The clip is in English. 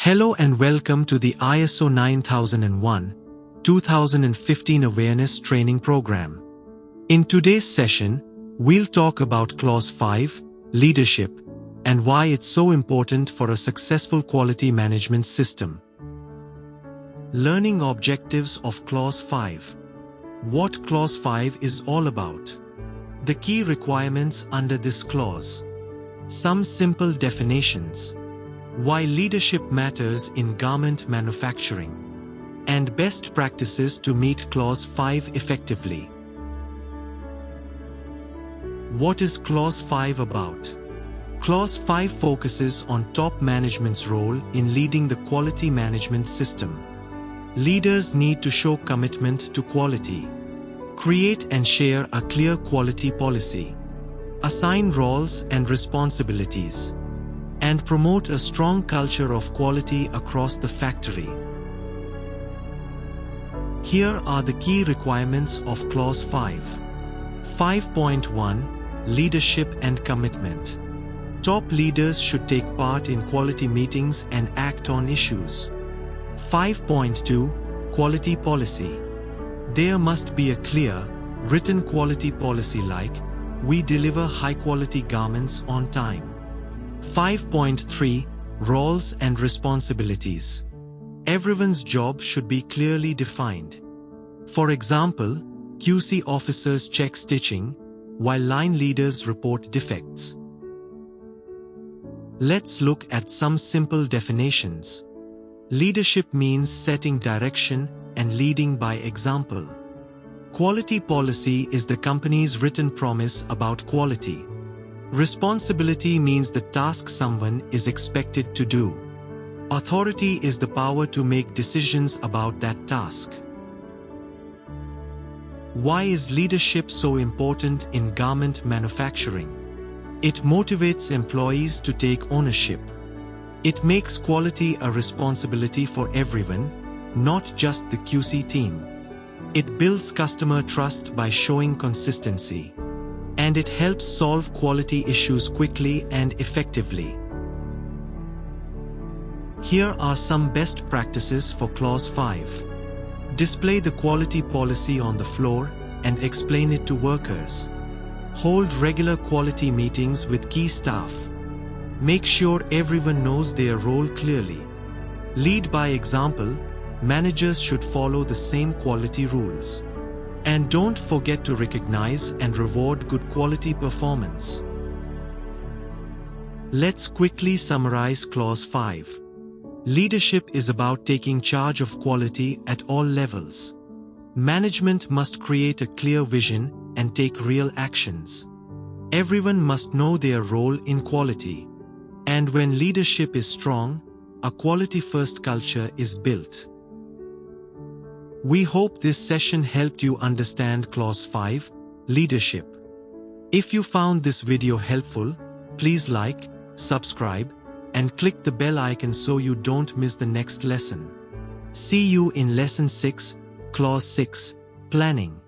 Hello and welcome to the ISO 9001-2015 Awareness Training Program. In today's session, we'll talk about Clause 5, Leadership, and why it's so important for a successful quality management system. Learning objectives of Clause 5. What Clause 5 is all about. The key requirements under this clause. Some simple definitions. Why leadership matters in garment manufacturing. And best practices to meet Clause 5 effectively. What is Clause 5 about? Clause 5 focuses on top management's role in leading the quality management system. Leaders need to show commitment to quality, create and share a clear quality policy, assign roles and responsibilities, and promote a strong culture of quality across the factory. Here are the key requirements of Clause 5. 5.1 Leadership and Commitment. Top leaders should take part in quality meetings and act on issues. 5.2 Quality Policy. There must be a clear, written quality policy like, we deliver high-quality garments on time. 5.3 Roles and Responsibilities. Everyone's job should be clearly defined. For example, QC officers check stitching, while line leaders report defects. Let's look at some simple definitions. Leadership means setting direction and leading by example. Quality policy is the company's written promise about quality. Responsibility means the task someone is expected to do. Authority is the power to make decisions about that task. Why is leadership so important in garment manufacturing? It motivates employees to take ownership. It makes quality a responsibility for everyone, not just the QC team. It builds customer trust by showing consistency. And it helps solve quality issues quickly and effectively. Here are some best practices for Clause 5. Display the quality policy on the floor and explain it to workers. Hold regular quality meetings with key staff. Make sure everyone knows their role clearly. Lead by example. Managers should follow the same quality rules. And don't forget to recognize and reward good quality performance. Let's quickly summarize Clause 5. Leadership is about taking charge of quality at all levels. Management must create a clear vision and take real actions. Everyone must know their role in quality. And when leadership is strong, a quality-first culture is built. We hope this session helped you understand Clause 5, Leadership. If you found this video helpful, please like, subscribe, and click the bell icon so you don't miss the next lesson. See you in Lesson 6, Clause 6, Planning.